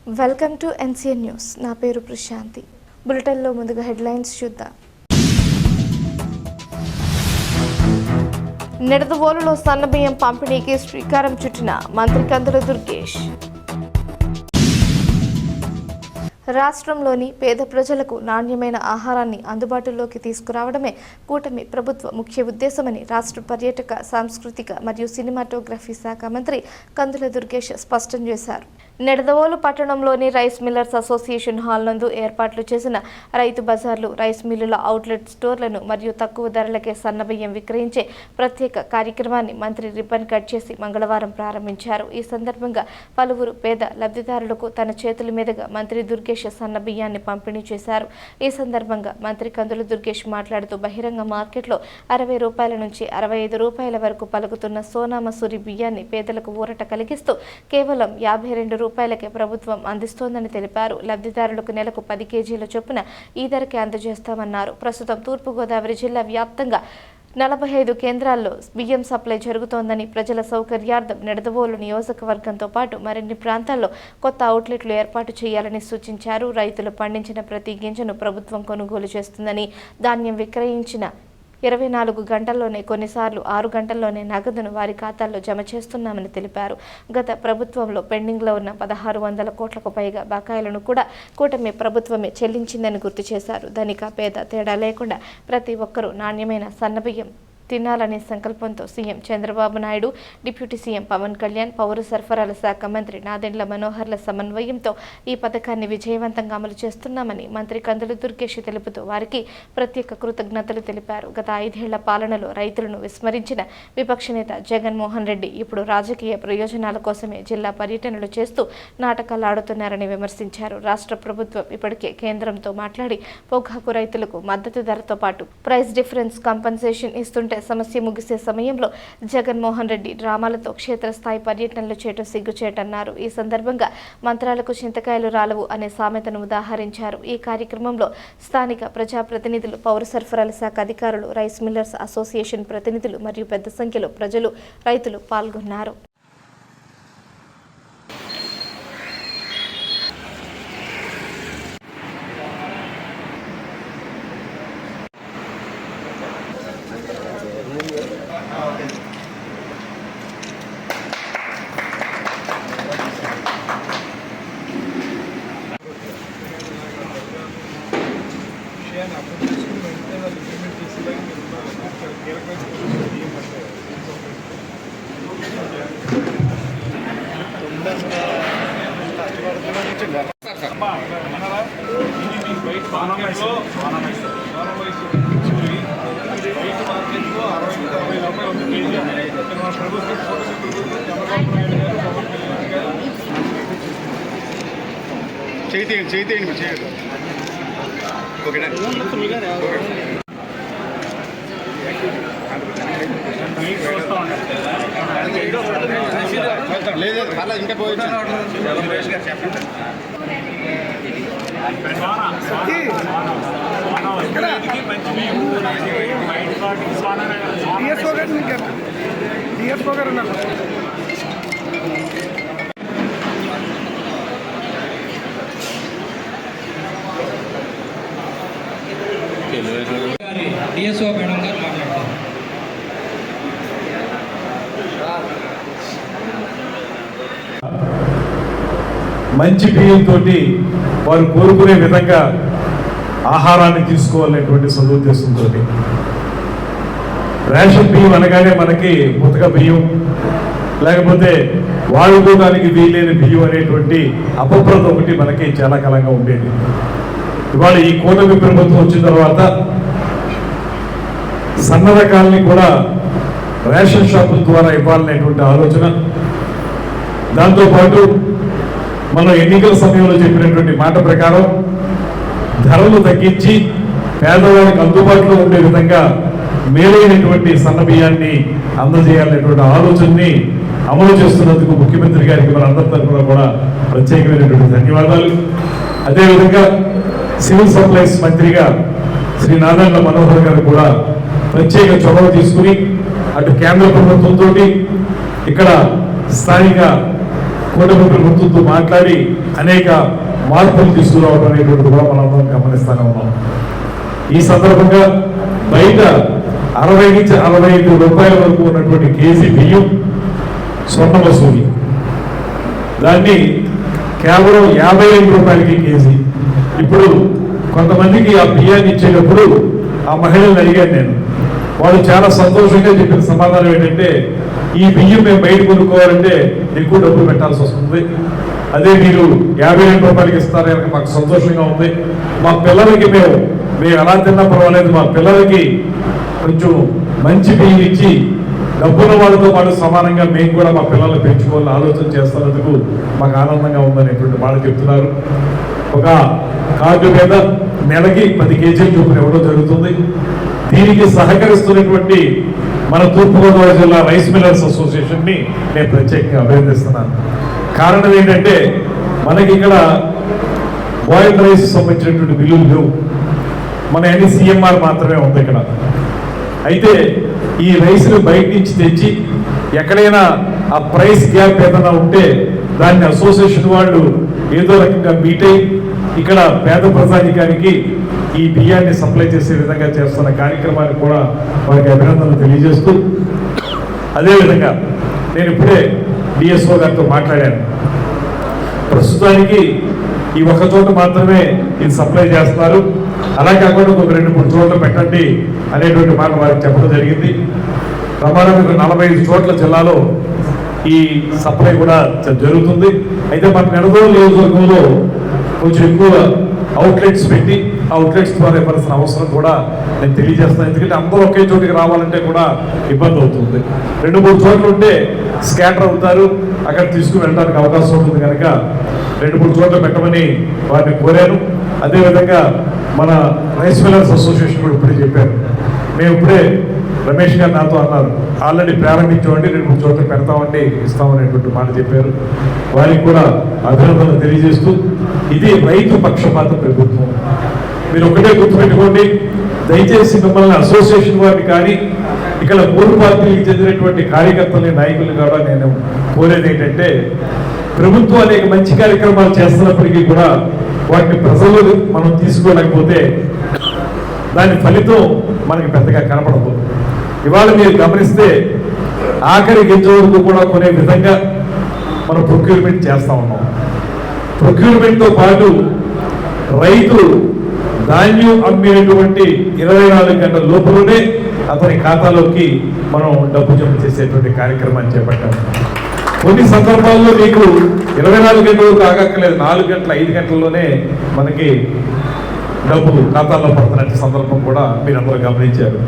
Welcome to NCN news. నా పేరు ప్రశాంతి. బులెటిన్లో ముందుగా హెడ్లైన్స్ చూద్దాం. నిడదవోలులో సన్నబియ్యం పంపిణీకి శ్రీకారం చుట్టిన మంత్రి కందుల దుర్గేష్. రాష్ట్రంలోని పేద ప్రజలకు నాణ్యమైన ఆహారాన్ని అందుబాటులోకి తీసుకురావడమే కూటమి ప్రభుత్వ ముఖ్య ఉద్దేశమని రాష్ట్ర పర్యాటక, సాంస్కృతిక మరియు సినిమాటోగ్రఫీ శాఖ మంత్రి కందుల దుర్గేష్ స్పష్టం చేశారు. నిడదవోలు పట్టణంలోని రైస్ మిల్లర్స్ అసోసియేషన్ హాల్ నందు ఏర్పాట్లు చేసిన రైతు బజార్లు, రైస్ మిల్లుల అవుట్లెట్ స్టోర్లను మరియు తక్కువ ధరలకే సన్నబియ్యం విక్రయించే ప్రత్యేక కార్యక్రమాన్ని మంత్రి రిబ్బన్ కట్ చేసి మంగళవారం ప్రారంభించారు. ఈ సందర్భంగా పలువురు పేద లబ్ధిదారులకు తన చేతుల మీదుగా మంత్రి దుర్గేష్ సన్న బియ్యాన్ని పంపిణీ చేశారు. ఈ సందర్భంగా మంత్రి కందుల దుర్గేష్ మాట్లాడుతూ బహిరంగ మార్కెట్లో 60 రూపాయల నుంచి 65 రూపాయల వరకు పలుకుతున్న సోనా మసూరి బియ్యాన్ని పేదలకు ఊరట కలిగిస్తూ కేవలం 52 రూపాయలకే ప్రభుత్వం అందిస్తోందని తెలిపారు. లబ్ధిదారులకు నెలకు 10 కేజీల చొప్పున ఈ ధరకే అందజేస్తామన్నారు. ప్రస్తుతం తూర్పుగోదావరి జిల్లా వ్యాప్తంగా 45 కేంద్రాల్లో బియ్యం సప్లై జరుగుతోందని, ప్రజల సౌకర్యార్థం నిడదవోలు నియోజకవర్గంతో పాటు మరిన్ని ప్రాంతాల్లో కొత్త అవుట్లెట్లు ఏర్పాటు చేయాలని సూచించారు. రైతులు పండించిన ప్రతి గింజను ప్రభుత్వం కొనుగోలు చేస్తుందని, ధాన్యం విక్రయించిన 24 గంటల్లోనే, కొన్నిసార్లు 6 గంటల్లోనే నగదును వారి ఖాతాల్లో జమ చేస్తున్నామని తెలిపారు. గత ప్రభుత్వంలో పెండింగ్లో ఉన్న 1600 కోట్లకు పైగా బకాయిలను కూడా కూటమి ప్రభుత్వమే చెల్లించిందని గుర్తు చేశారు. ధనిక, పేద తేడా లేకుండా ప్రతి ఒక్కరూ నాణ్యమైన సన్నబియ్యం తినాలనే సంకల్పంతో CM Chandrababu Naidu, deputy CM Pawan Kalyan, పౌర సరఫరాల శాఖ మంత్రి నాదెండ్ల మనోహర్ల సమన్వయంతో ఈ పథకాన్ని విజయవంతంగా అమలు చేస్తున్నామని మంత్రి కందుల దుర్గేష్ తెలుపుతూ వారికి ప్రత్యేక కృతజ్ఞతలు తెలిపారు. గత 5 ఏళ్ల పాలనలో రైతులను విస్మరించిన విపక్ష నేత జగన్మోహన్ రెడ్డి ఇప్పుడు రాజకీయ ప్రయోజనాల కోసమే జిల్లా పర్యటనలు చేస్తూ నాటకాలు ఆడుతున్నారని విమర్శించారు. రాష్ట్ర ప్రభుత్వం ఇప్పటికే కేంద్రంతో మాట్లాడి పొగాకు రైతులకు మద్దతు ధరతో పాటు ప్రైస్ డిఫరెన్స్ కంపెన్సేషన్ ఇస్తుంటే సమస్య ముగిసే సమయంలో జగన్మోహన్ రెడ్డి డ్రామాలతో క్షేత్రస్థాయి పర్యటనలు చేయటం సిగ్గుచేటన్నారు. ఈ సందర్భంగా మంత్రాలకు చింతకాయలు రాలవు అనే సామెతను ఉదాహరించారు. ఈ కార్యక్రమంలో స్థానిక ప్రజాప్రతినిధులు, పౌర సరఫరాల శాఖ అధికారులు, రైస్ మిల్లర్స్ అసోసియేషన్ ప్రతినిధులు మరియు పెద్ద సంఖ్యలో ప్రజలు, రైతులు పాల్గొన్నారు. చేయండి ఓకేనా? లేదు అలా ఇంకా పోవచ్చు. డిఎస్ఓ మేడం గారు మాట్లాడతారు. మంచి బియ్యంతో వారు కోరుకునే విధంగా ఆహారాన్ని తీసుకోవాలనేటువంటి సదుద్దేశంతో రేషన్ బియ్యం అనగానే మనకి ముతక బియ్యం, లేకపోతే వాడుకోవడానికి వీలైన బియ్యం అనేటువంటి అపప్రద ఒకటి మనకి చాలా కాలంగా ఉండేది. ఇవాళ ఈ కూటమి ప్రభుత్వం వచ్చిన తర్వాత సన్న రకాలని కూడా రేషన్ షాపుల ద్వారా ఇవ్వాలనేటువంటి ఆలోచన, దాంతోపాటు మనం ఎన్నికల సమయంలో చెప్పినటువంటి మాట ప్రకారం ధరలు తగ్గించి పేదవారికి అందుబాటులో ఉండే విధంగా మేలైనటువంటి సన్న బియ్యాన్ని అందజేయాలనేటువంటి ఆలోచనని అమలు చేస్తున్నందుకు ముఖ్యమంత్రి గారికి మన అందరి తరఫున కూడా ప్రత్యేకమైనటువంటి ధన్యవాదాలు. అదేవిధంగా సివిల్ సప్లైస్ మంత్రిగా శ్రీ నాదెండ్ల మనోహర్ గారు కూడా ప్రత్యేక చొరవ తీసుకుని అటు కేంద్ర ప్రభుత్వంతో ఇక్కడ స్థానిక కూటమి ప్రభుత్వంతో మాట్లాడి అనేక మార్పులు తీసుకురావడం అనేటువంటిది కూడా మనం గమనిస్తూనే ఉన్నాం. ఈ సందర్భంగా బయట 60 నుంచి 65 రూపాయల వరకు ఉన్నటువంటి కేజీ బియ్యం స్వర్ణ వసూలి, దాన్ని కేవలం 55 రూపాయలకి కేజీ. ఇప్పుడు కొంతమందికి ఆ బియ్యాన్ని ఇచ్చేటప్పుడు ఆ మహిళలను అడిగాను నేను. వాళ్ళు చాలా సంతోషంగా చెప్పిన సమాధానం ఏంటంటే, ఈ బియ్యం మేము బయట కొనుక్కోవాలంటే ఎక్కువ డబ్బులు పెట్టాల్సి వస్తుంది, అదే మీరు 52 రూపాయలకి ఇస్తారని మాకు సంతోషంగా ఉంది. మా పిల్లలకి మేము ఎలా తిన్నా పర్వాలేదు, మా పిల్లలకి కొంచెం మంచి బియ్యం ఇచ్చి డబ్బున్న వాళ్ళతో పాటు సమానంగా మేము కూడా మా పిల్లల్ని పెంచుకోవాలని ఆలోచన చేస్తున్నందుకు మాకు ఆనందంగా ఉందనేటువంటి మాట చెప్తున్నారు. ఒక కార్డు మీద నెలకి 10 కేజీలు చొప్పున ఇవ్వడం జరుగుతుంది. దీనికి సహకరిస్తున్నటువంటి మన తూర్పుగోదావరి జిల్లా రైస్ మిల్లర్స్ అసోసియేషన్ని నేను ప్రత్యేకంగా అభినందిస్తున్నాను. కారణం ఏంటంటే, మనకి ఇక్కడ బాయిల్డ్ రైస్ సంబంధించినటువంటి బిల్లులు లేవు, మన అన్ని సిఎంఆర్ మాత్రమే ఉంది ఇక్కడ. అయితే ఈ రైస్ని బయట నుంచి తెచ్చి ఎక్కడైనా ఆ ప్రైస్ గ్యాప్ ఏదైనా ఉంటే దాన్ని అసోసియేషన్ వాళ్ళు ఏదో రకంగా మీట్ అయ్యి ఇక్కడ పేద ప్రజానికానికి ఈ బియ్యాన్ని సప్లై చేసే విధంగా చేస్తున్న కార్యక్రమాన్ని కూడా వారికి అభినందనలు తెలియజేస్తూ, అదేవిధంగా నేను ఇప్పుడే డిఎస్ఓ గారితో మాట్లాడాను. ప్రస్తుతానికి ఈ ఒక్క చోట మాత్రమే ఇది సప్లై చేస్తున్నారు, అలా కాకుండా ఒక 2-3 చోట్ల పెట్టండి అనేటువంటి మాట వారికి చెప్పడం జరిగింది. ప్రమాణంగా 45 చోట్ల జిల్లాలో ఈ సప్లై కూడా జరుగుతుంది. అయితే మన నిడదవోలు నియోజకవర్గంలో కొంచెం ఎక్కువ అవుట్లెట్స్ పెట్టి అవుట్లెట్స్ ద్వారా ఇవ్వాల్సిన అవసరం కూడా నేను తెలియజేస్తున్నాను. ఎందుకంటే అందరూ ఒకే చోటికి రావాలంటే కూడా ఇబ్బంది అవుతుంది. 2-3 చోట్ల ఉంటే స్కాటర్ అవుతారు, అక్కడ తీసుకుని వెళ్ళడానికి అవకాశం ఉంటుంది. కనుక 2-3 చోట్ల పెట్టమని వారిని కోరాను. అదేవిధంగా మన రైస్ మిల్లర్స్ అసోసియేషన్ కూడా ఇప్పుడే చెప్పారు. మేము ఇప్పుడే రమేష్ గారు నాతో అన్నారు, ఆల్రెడీ ప్రారంభించామండి, 2-3 చోట్ల పెడతామండి, ఇస్తామనేటువంటి మాట చెప్పారు. వారికి కూడా అభినందనలు తెలియజేస్తూ, ఇది రైతు పక్షపాత ప్రభుత్వం. మీరు ఒకటే గుర్తుపెట్టుకోండి, దయచేసి మిమ్మల్ని అసోసియేషన్ వారిని కానీ ఇక్కడ 3 పార్టీలకు చెందినటువంటి కార్యకర్తలని నాయకులు కూడా నేను కోరేది ఏంటంటే, ప్రభుత్వం అనేక మంచి కార్యక్రమాలు చేస్తున్నప్పటికీ కూడా వాటిని ప్రజలు మనం తీసుకోలేకపోతే దాని ఫలితం మనకి పెద్దగా కనపడదు. ఇవాళ మీరు గమనిస్తే ఆఖరి గింజ వరకు కూడా కొనే విధంగా మనం ప్రొక్యూర్మెంట్ చేస్తూ ఉన్నాం. ప్రొక్యూర్మెంట్తో పాటు రైతు ధాన్యం అమ్మినటువంటి 24 గంటల లోపలనే అతని ఖాతాలోకి మనం డబ్బు జమ చేసేటువంటి కార్యక్రమాన్ని చేపట్టాము. కొన్ని సందర్భాల్లో మీకు 24 గంటలకు ఆగక్కలేదు, 4 గంటల 5 గంటల్లోనే మనకి డబ్బు ఖాతాల్లో పడుతున్నట్టు సందర్భం కూడా మీరందరూ గమనించారు.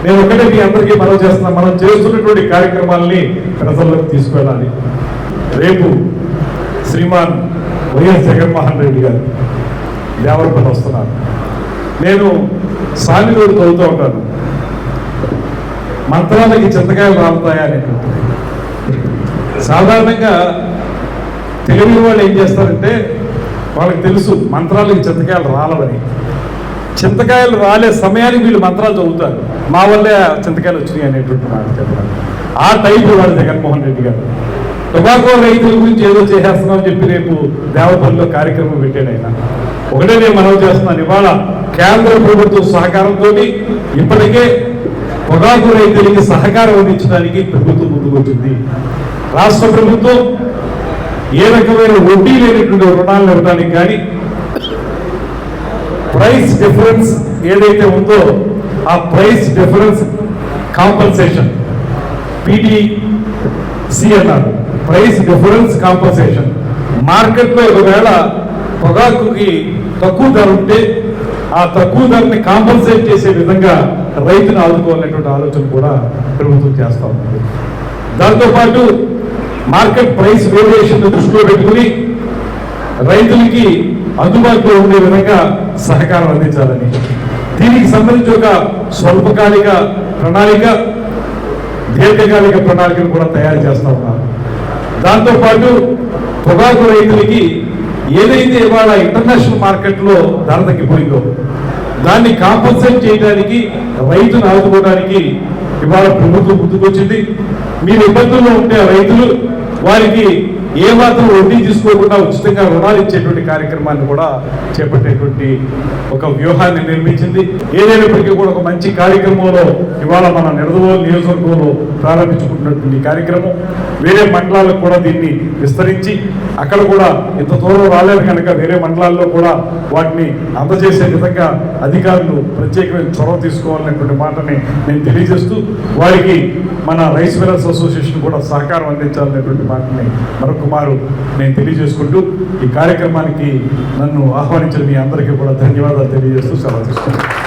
నేను ఒకటే మీ అందరికీ మనం చేస్తున్నా, మనం చేస్తున్నటువంటి కార్యక్రమాలని ప్రజల్లోకి తీసుకెళ్ళాలి. రేపు శ్రీమాన్ వైఎస్ జగన్మోహన్ రెడ్డి గారు దేవరపల్లి వస్తున్నారు. నేను సాలిరోజు చదువుతూ ఉంటాను, మంత్రాలకి చింతకాయలు రాలుతాయా అనేటువంటిది. సాధారణంగా తెలుగు వాళ్ళు ఏం చేస్తారంటే, వాళ్ళకి తెలుసు మంత్రాలకి చింతకాయలు రాలవని. చింతకాయలు రాలే సమయానికి వీళ్ళు మంత్రాలు చదువుతారు, మా వల్లే చింతకాయలు వచ్చినాయి అనేటువంటి మాట చెప్పారు. ఆ టైపు వాళ్ళు జగన్మోహన్ రెడ్డి గారు. టొబాకో రైతుల గురించి ఏదో చేసేస్తున్నామని చెప్పి రేపు దేవపల్లిలో కార్యక్రమం పెట్టాడు ఆయన. ఒకటే నేను మనవి చేస్తున్నాను, ఇవాళ కేంద్ర ప్రభుత్వం సహకారంతో ఇప్పటికే పొగాకు రైతులకి సహకారం అందించడానికి ప్రభుత్వం ముందుకొచ్చింది. రాష్ట్ర ప్రభుత్వం ఏ రకమైన వడ్డీ లేనటువంటి రుణాలను ఇవ్వడానికి కానీ, ప్రైస్ డిఫరెన్స్ ఏదైతే ఉందో ఆ ప్రైస్ డిఫరెన్స్ కాంపన్సేషన్, PDC అన్నారు, ప్రైస్ డిఫరెన్స్ కాంపన్సేషన్. మార్కెట్లో ఒకవేళ పొగాకుకి తక్కువ ధర ఉంటే ఆ తక్కువ ధరని కాంపన్సేట్ చేసే విధంగా రైతును ఆదుకోవాలనేటువంటి ఆలోచన కూడా ప్రభుత్వం చేస్తూ ఉంది. దాంతోపాటు మార్కెట్ ప్రైస్ వేరియేషన్ దృష్టిలో పెట్టుకుని రైతులకి అందుబాటులో ఉండే విధంగా సహకారం అందించాలని, దీనికి సంబంధించి ఒక స్వల్పకాలిక ప్రణాళిక, దీర్ఘకాలిక ప్రణాళికను కూడా తయారు చేస్తూ ఉన్నారు. దాంతోపాటు పొగాకు రైతులకి ఏదైతే ఇవాళ ఇంటర్నేషనల్ మార్కెట్లో ధర తగ్గిపోయిందో దాన్ని కాంపన్సేట్ చేయడానికి, రైతును ఆదుకోవడానికి ఇవాళ ప్రభుత్వం ముందుకొచ్చింది. మీరు ఇబ్బందుల్లో ఉంటే రైతులు వారికి ఏమాత్రం వడ్డీ తీసుకోకుండా ఉచితంగా రుణాలు ఇచ్చేటువంటి కార్యక్రమాన్ని కూడా చేపట్టేటువంటి ఒక వ్యూహాన్ని నిర్మించింది. ఏదైనప్పటికీ కూడా ఒక మంచి కార్యక్రమంలో ఇవాళ మన నిడదవోలు నియోజకవర్గంలో ప్రారంభించుకుంటున్నటువంటి కార్యక్రమం వేరే మండలాలకు కూడా దీన్ని విస్తరించి అక్కడ కూడా ఇంత దూరం రాలేదు కనుక వేరే మండలాల్లో కూడా వాటిని అందజేసే విధంగా అధికారులు ప్రత్యేకమైన చొరవ తీసుకోవాలనేటువంటి మాటని నేను తెలియజేస్తూ వారికి మన రైస్ మిల్లర్స్ అసోసియేషన్ కూడా సహకారం అందించాలనేటువంటి మాటని మరొక మారు నేను తెలియజేసుకుంటూ ఈ కార్యక్రమానికి నన్ను ఆహ్వానించిన మీ అందరికీ కూడా ధన్యవాదాలు తెలియజేస్తూ సెలవు తీసుకుంటాను.